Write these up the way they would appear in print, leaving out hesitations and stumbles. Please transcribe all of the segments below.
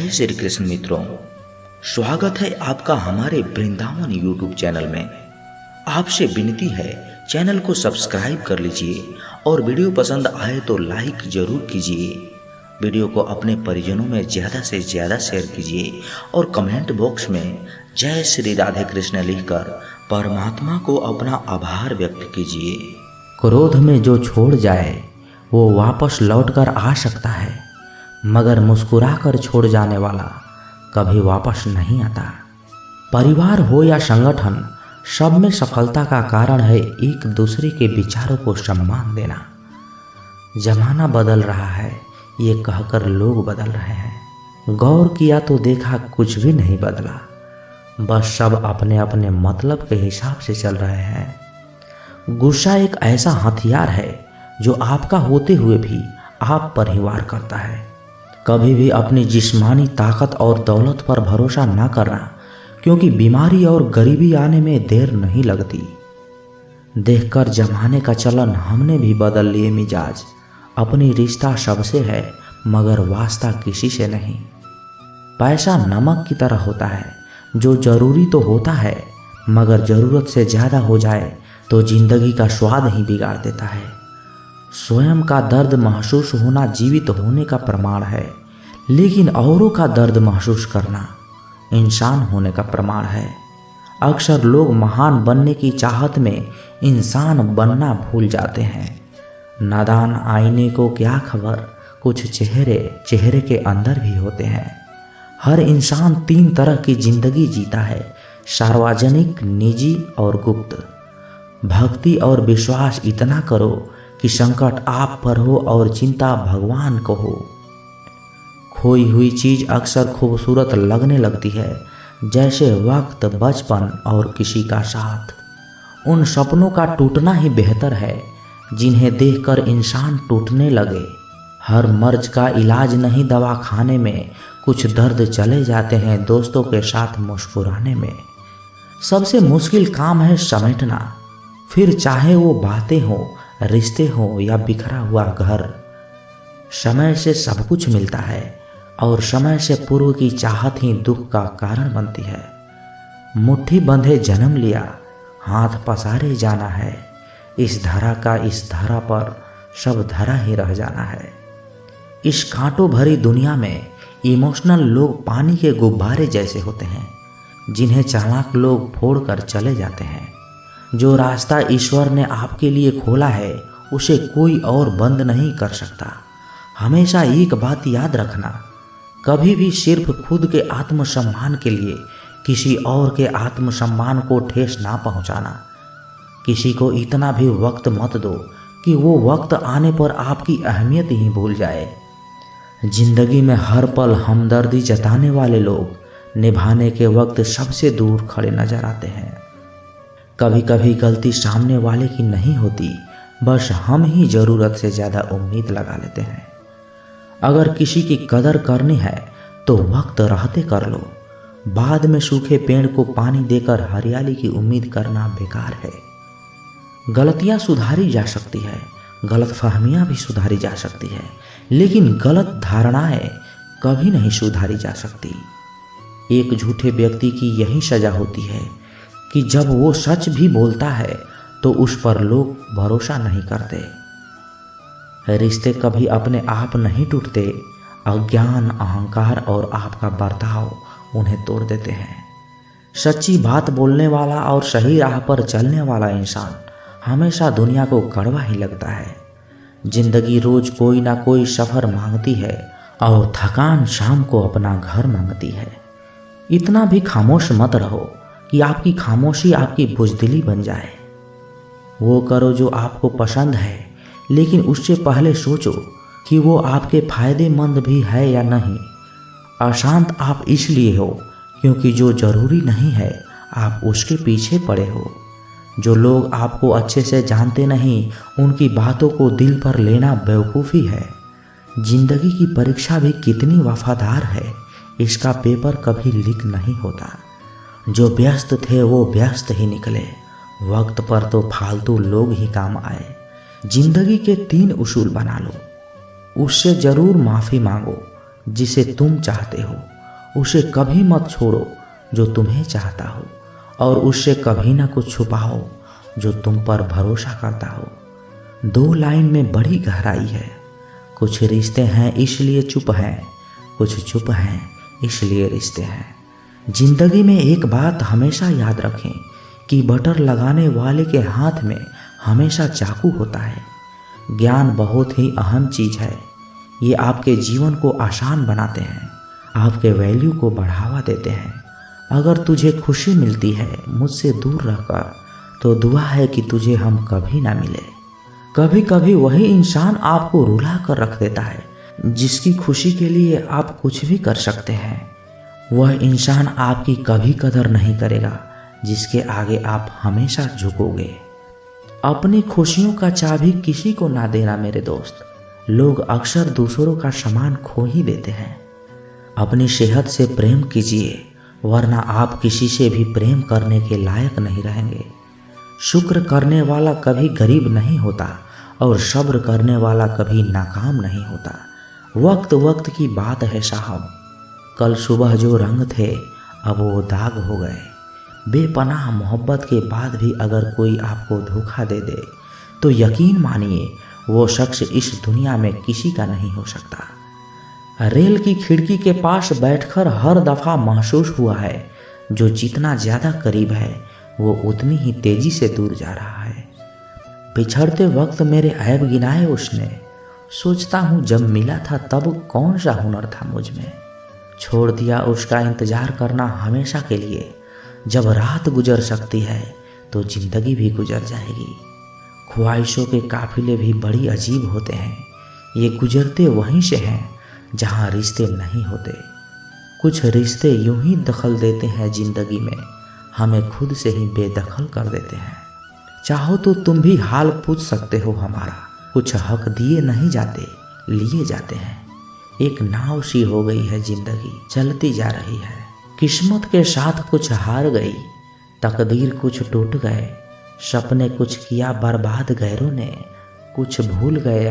जय श्री कृष्ण मित्रों, स्वागत है आपका हमारे वृंदावन यूट्यूब चैनल में। आपसे विनती है, चैनल को सब्सक्राइब कर लीजिए और वीडियो पसंद आए तो लाइक जरूर कीजिए। वीडियो को अपने परिजनों में ज़्यादा से ज़्यादा शेयर कीजिए और कमेंट बॉक्स में जय श्री राधे कृष्ण लिखकर परमात्मा को अपना आभार व्यक्त कीजिए। क्रोध में जो छोड़ जाए वो वापस लौटकर आ सकता है, मगर मुस्कुराकर छोड़ जाने वाला कभी वापस नहीं आता। परिवार हो या संगठन, सब में सफलता का कारण है एक दूसरे के विचारों को सम्मान देना। जमाना बदल रहा है ये कहकर लोग बदल रहे हैं। गौर किया तो देखा कुछ भी नहीं बदला, बस सब अपने अपने मतलब के हिसाब से चल रहे हैं। गुस्सा एक ऐसा हथियार है जो आपका होते हुए भी आप पर ही वार करता है। कभी भी अपनी जिस्मानी ताकत और दौलत पर भरोसा ना करना, क्योंकि बीमारी और गरीबी आने में देर नहीं लगती। देखकर जमाने का चलन हमने भी बदल लिए मिजाज। अपनी रिश्ता सबसे है मगर वास्ता किसी से नहीं। पैसा नमक की तरह होता है, जो जरूरी तो होता है मगर ज़रूरत से ज़्यादा हो जाए तो जिंदगी का स्वाद ही बिगाड़ देता है। स्वयं का दर्द महसूस होना जीवित होने का प्रमाण है, लेकिन औरों का दर्द महसूस करना इंसान होने का प्रमाण है। अक्सर लोग महान बनने की चाहत में इंसान बनना भूल जाते हैं। नादान आईने को क्या खबर, कुछ चेहरे के अंदर भी होते हैं। हर इंसान 3 तरह की जिंदगी जीता है, सार्वजनिक, निजी और गुप्त। भक्ति और विश्वास इतना करो कि संकट आप पर हो और चिंता भगवान को हो। खोई हुई चीज अक्सर खूबसूरत लगने लगती है, जैसे वक्त, बचपन और किसी का साथ। उन सपनों का टूटना ही बेहतर है जिन्हें देखकर इंसान टूटने लगे। हर मर्ज का इलाज नहीं दवा खाने में, कुछ दर्द चले जाते हैं दोस्तों के साथ मुस्कुराने में। सबसे मुश्किल काम है समेटना, फिर चाहे वो बातें हो, रिश्ते हो या बिखरा हुआ घर। समय से सब कुछ मिलता है और समय से पूर्व की चाहत ही दुख का कारण बनती है। मुट्ठी बंधे जन्म लिया, हाथ पसारे जाना है। इस धरा का इस धरा पर सब धरा ही रह जाना है। इस कांटों भरी दुनिया में इमोशनल लोग पानी के गुब्बारे जैसे होते हैं, जिन्हें चालाक लोग फोड़ कर चले जाते हैं। जो रास्ता ईश्वर ने आपके लिए खोला है उसे कोई और बंद नहीं कर सकता। हमेशा एक बात याद रखना, कभी भी सिर्फ खुद के आत्मसम्मान के लिए किसी और के आत्मसम्मान को ठेस ना पहुंचाना। किसी को इतना भी वक्त मत दो कि वो वक्त आने पर आपकी अहमियत ही भूल जाए। जिंदगी में हर पल हमदर्दी जताने वाले लोग निभाने के वक्त सबसे दूर खड़े नजर आते हैं। कभी कभी गलती सामने वाले की नहीं होती, बस हम ही ज़रूरत से ज़्यादा उम्मीद लगा लेते हैं। अगर किसी की कदर करनी है तो वक्त रहते कर लो। बाद में सूखे पेड़ को पानी देकर हरियाली की उम्मीद करना बेकार है। गलतियां सुधारी जा सकती है, गलतफहमियां भी सुधारी जा सकती है, लेकिन गलत धारणाएं कभी नहीं सुधारी जा सकती। एक झूठे व्यक्ति की यही सजा होती है कि जब वो सच भी बोलता है तो उस पर लोग भरोसा नहीं करते। रिश्ते कभी अपने आप नहीं टूटते, अज्ञान, अहंकार और आपका बर्ताव उन्हें तोड़ देते हैं। सच्ची बात बोलने वाला और सही राह पर चलने वाला इंसान हमेशा दुनिया को कड़वा ही लगता है। जिंदगी रोज कोई ना कोई सफ़र मांगती है और थकान शाम को अपना घर मांगती है। इतना भी खामोश मत रहो कि आपकी खामोशी आपकी बुज़दिली बन जाए। वो करो जो आपको पसंद है, लेकिन उससे पहले सोचो कि वो आपके फायदेमंद भी है या नहीं। अशांत आप इसलिए हो क्योंकि जो ज़रूरी नहीं है आप उसके पीछे पड़े हो। जो लोग आपको अच्छे से जानते नहीं, उनकी बातों को दिल पर लेना बेवकूफ़ी है। जिंदगी की परीक्षा भी कितनी वफादार है, इसका पेपर कभी लीक नहीं होता। जो व्यस्त थे वो व्यस्त ही निकले, वक्त पर तो फालतू लोग ही काम आए। जिंदगी के 3 उसूल बना लो, उससे ज़रूर माफ़ी मांगो जिसे तुम चाहते हो, उसे कभी मत छोड़ो जो तुम्हें चाहता हो, और उससे कभी ना कुछ छुपाओ जो तुम पर भरोसा करता हो। 2 लाइन में बड़ी गहराई है। कुछ रिश्ते हैं इसलिए चुप हैं, कुछ चुप हैं इसलिए रिश्ते हैं। जिंदगी में एक बात हमेशा याद रखें कि बटर लगाने वाले के हाथ में हमेशा चाकू होता है। ज्ञान बहुत ही अहम चीज़ है। ये आपके जीवन को आसान बनाते हैं, आपके वैल्यू को बढ़ावा देते हैं। अगर तुझे खुशी मिलती है मुझसे दूर रहकर, तो दुआ है कि तुझे हम कभी ना मिले। कभी कभी वही इंसान आपको रुला कर रख देता है जिसकी खुशी के लिए आप कुछ भी कर सकते हैं। वह इंसान आपकी कभी कदर नहीं करेगा जिसके आगे आप हमेशा झुकोगे। अपनी खुशियों का चाबी किसी को ना देना मेरे दोस्त। लोग अक्सर दूसरों का सामान खो ही देते हैं। अपनी सेहत से प्रेम कीजिए, वरना आप किसी से भी प्रेम करने के लायक नहीं रहेंगे। शुक्र करने वाला कभी गरीब नहीं होता और सब्र करने वाला कभी नाकाम नहीं होता। वक्त वक्त की बात है साहब। कल सुबह जो रंग थे अब वो दाग हो गए। बेपनाह मोहब्बत के बाद भी अगर कोई आपको धोखा दे दे तो यकीन मानिए वो शख्स इस दुनिया में किसी का नहीं हो सकता। रेल की खिड़की के पास बैठकर हर दफ़ा महसूस हुआ है जो जितना ज़्यादा करीब है वो उतनी ही तेज़ी से दूर जा रहा है। बिछड़ते वक्त मेरे ऐब गिनाए उसने। सोचता हूँ जब मिला था तब कौन सा हुनर था मुझ में। छोड़ दिया उसका इंतज़ार करना हमेशा के लिए। जब रात गुजर सकती है तो ज़िंदगी भी गुजर जाएगी। ख्वाहिशों के काफिले भी बड़ी अजीब होते हैं। ये गुजरते वहीं से हैं जहाँ रिश्ते नहीं होते। कुछ रिश्ते यूं ही दखल देते हैं ज़िंदगी में, हमें खुद से ही बेदखल कर देते हैं। चाहो तो तुम भी हाल पूछ सकते हो हमारा। कुछ हक दिए नहीं जाते, लिए जाते हैं। एक नाव सी हो गई है ज़िंदगी, चलती जा रही है। किस्मत के साथ कुछ हार गई, तकदीर कुछ टूट गए। सपने कुछ किया बर्बाद गैरों ने, कुछ भूल गए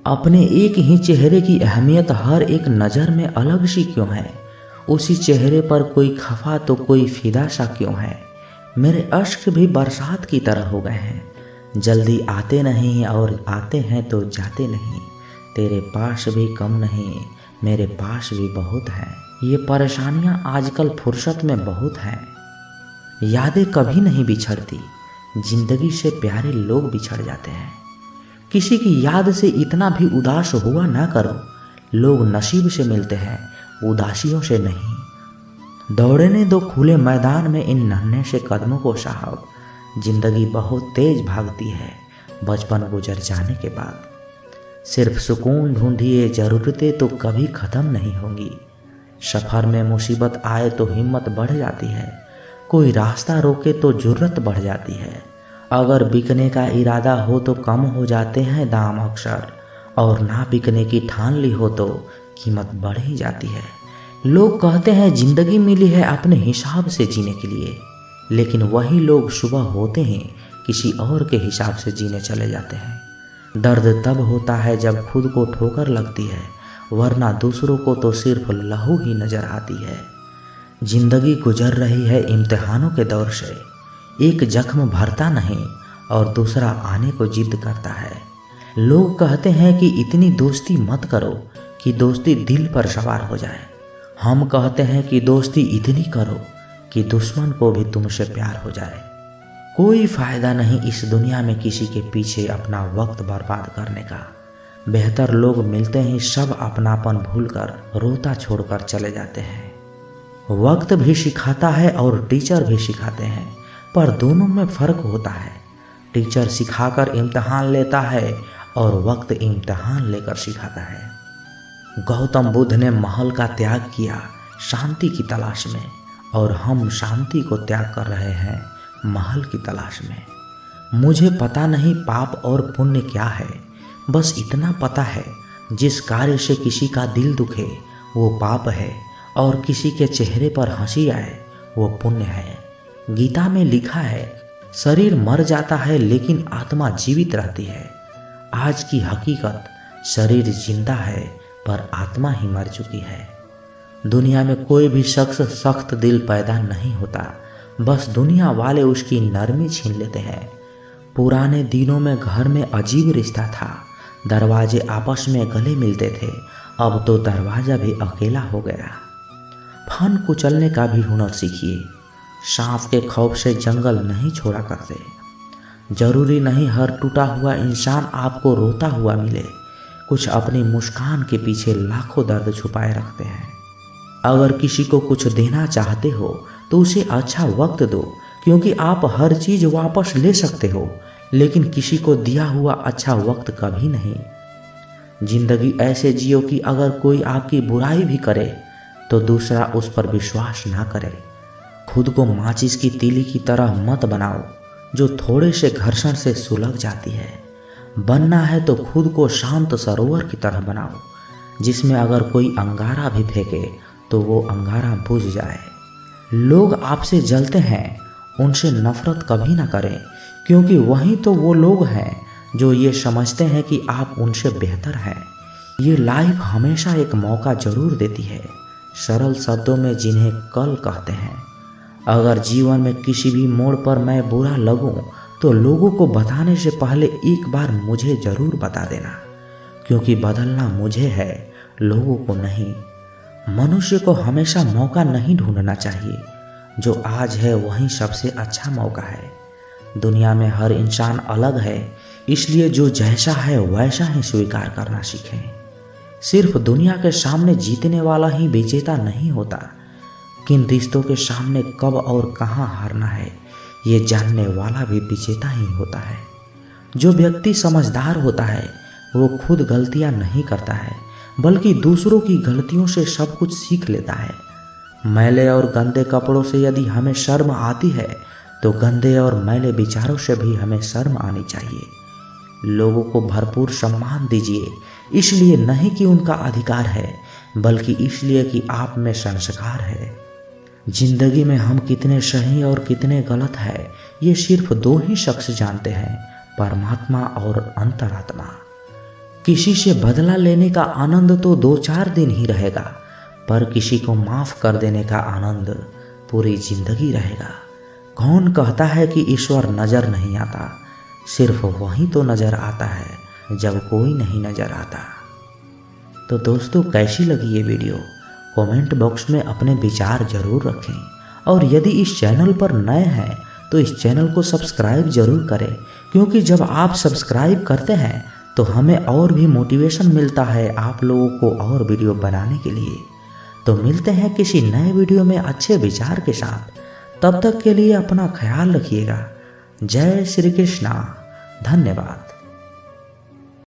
अपने एक ही चेहरे की अहमियत हर एक नज़र में अलग सी क्यों है। उसी चेहरे पर कोई खफा तो कोई फिदा सा क्यों है। मेरे अश्क भी बरसात की तरह हो गए हैं। जल्दी आते नहीं और आते हैं तो जाते नहीं। तेरे पास भी कम नहीं, मेरे पास भी बहुत हैं। ये परेशानियाँ आजकल फुर्सत में बहुत हैं। यादें कभी नहीं बिछड़ती, जिंदगी से प्यारे लोग बिछड़ जाते हैं। किसी की याद से इतना भी उदास हुआ ना करो। लोग नसीब से मिलते हैं, उदासियों से नहीं। दौड़ने दो खुले मैदान में इन नन्हे से कदमों को साहब। जिंदगी बहुत तेज भागती है बचपन गुजर जाने के बाद। सिर्फ सुकून ढूंढिए, ज़रूरतें तो कभी ख़त्म नहीं होंगी। सफ़र में मुसीबत आए तो हिम्मत बढ़ जाती है, कोई रास्ता रोके तो जुर्रत बढ़ जाती है। अगर बिकने का इरादा हो तो कम हो जाते हैं दाम अक्सर, और ना बिकने की ठान ली हो तो कीमत बढ़ ही जाती है। लोग कहते हैं ज़िंदगी मिली है अपने हिसाब से जीने के लिए, लेकिन वही लोग सुबह होते हैं किसी और के हिसाब से जीने चले जाते हैं। दर्द तब होता है जब खुद को ठोकर लगती है, वरना दूसरों को तो सिर्फ लहू ही नज़र आती है। जिंदगी गुजर रही है इम्तिहानों के दौर से। एक जख्म भरता नहीं और दूसरा आने को जिद करता है। लोग कहते हैं कि इतनी दोस्ती मत करो कि दोस्ती दिल पर सवार हो जाए। हम कहते हैं कि दोस्ती इतनी करो कि दुश्मन को भी तुमसे प्यार हो जाए। कोई फ़ायदा नहीं इस दुनिया में किसी के पीछे अपना वक्त बर्बाद करने का। बेहतर लोग मिलते ही सब अपनापन भूलकर रोता छोड़कर चले जाते हैं। वक्त भी सिखाता है और टीचर भी सिखाते हैं, पर दोनों में फ़र्क होता है। टीचर सिखाकर इम्तिहान लेता है और वक्त इम्तिहान लेकर सिखाता है। गौतम बुद्ध ने महल का त्याग किया शांति की तलाश में, और हम शांति को त्याग कर रहे हैं महल की तलाश में। मुझे पता नहीं पाप और पुण्य क्या है, बस इतना पता है जिस कार्य से किसी का दिल दुखे वो पाप है, और किसी के चेहरे पर हंसी आए वो पुण्य है। गीता में लिखा है शरीर मर जाता है लेकिन आत्मा जीवित रहती है। आज की हकीकत शरीर जिंदा है पर आत्मा ही मर चुकी है। दुनिया में कोई भी शख्स सख्त दिल पैदा नहीं होता, बस दुनिया वाले उसकी नरमी छीन लेते हैं। पुराने दिनों में घर में अजीब रिश्ता था, दरवाजे आपस में गले मिलते थे। अब तो दरवाज़ा भी अकेला हो गया। फन कुचलने का भी हुनर सीखिए। सांप के खौफ से जंगल नहीं छोड़ा करते। जरूरी नहीं हर टूटा हुआ इंसान आपको रोता हुआ मिले। कुछ अपनी मुस्कान के पीछे लाखों दर्द छुपाए रखते हैं। अगर किसी को कुछ देना चाहते हो तो उसे अच्छा वक्त दो, क्योंकि आप हर चीज़ वापस ले सकते हो, लेकिन किसी को दिया हुआ अच्छा वक्त कभी नहीं। जिंदगी ऐसे जियो कि अगर कोई आपकी बुराई भी करे तो दूसरा उस पर विश्वास ना करे। खुद को माचिस की तीली की तरह मत बनाओ जो थोड़े से घर्षण से सुलग जाती है। बनना है तो खुद को शांत सरोवर की तरह बनाओ, जिसमें अगर कोई अंगारा भी फेंके तो वो अंगारा बुझ जाए। लोग आपसे जलते हैं, उनसे नफरत कभी ना करें, क्योंकि वही तो वो लोग हैं जो ये समझते हैं कि आप उनसे बेहतर हैं। ये लाइफ हमेशा एक मौका जरूर देती है, सरल शब्दों में जिन्हें कल कहते हैं। अगर जीवन में किसी भी मोड़ पर मैं बुरा लगूं तो लोगों को बताने से पहले एक बार मुझे ज़रूर बता देना, क्योंकि बदलना मुझे है, लोगों को नहीं। मनुष्य को हमेशा मौका नहीं ढूंढना चाहिए, जो आज है वही सबसे अच्छा मौका है। दुनिया में हर इंसान अलग है, इसलिए जो जैसा है वैसा ही स्वीकार करना सीखें। सिर्फ दुनिया के सामने जीतने वाला ही विजेता नहीं होता, किन रिश्तों के सामने कब और कहाँ हारना है ये जानने वाला भी विजेता ही होता है। जो व्यक्ति समझदार होता है वो खुद गलतियाँ नहीं करता है, बल्कि दूसरों की गलतियों से सब कुछ सीख लेता है। मैले और गंदे कपड़ों से यदि हमें शर्म आती है तो गंदे और मैले विचारों से भी हमें शर्म आनी चाहिए। लोगों को भरपूर सम्मान दीजिए, इसलिए नहीं कि उनका अधिकार है, बल्कि इसलिए कि आप में संस्कार है। जिंदगी में हम कितने सही और कितने गलत है ये सिर्फ दो ही शख्स जानते हैं, परमात्मा और अंतरात्मा। किसी से बदला लेने का आनंद तो 2-4 दिन ही रहेगा, पर किसी को माफ़ कर देने का आनंद पूरी जिंदगी रहेगा। कौन कहता है कि ईश्वर नज़र नहीं आता? सिर्फ वही तो नज़र आता है जब कोई नहीं नज़र आता। तो दोस्तों, कैसी लगी ये वीडियो? कमेंट बॉक्स में अपने विचार ज़रूर रखें, और यदि इस चैनल पर नए हैं तो इस चैनल को सब्सक्राइब ज़रूर करें, क्योंकि जब आप सब्सक्राइब करते हैं तो हमें और भी मोटिवेशन मिलता है आप लोगों को और वीडियो बनाने के लिए। तो मिलते हैं किसी नए वीडियो में अच्छे विचार के साथ। तब तक के लिए अपना ख्याल रखिएगा। जय श्री कृष्णा। धन्यवाद।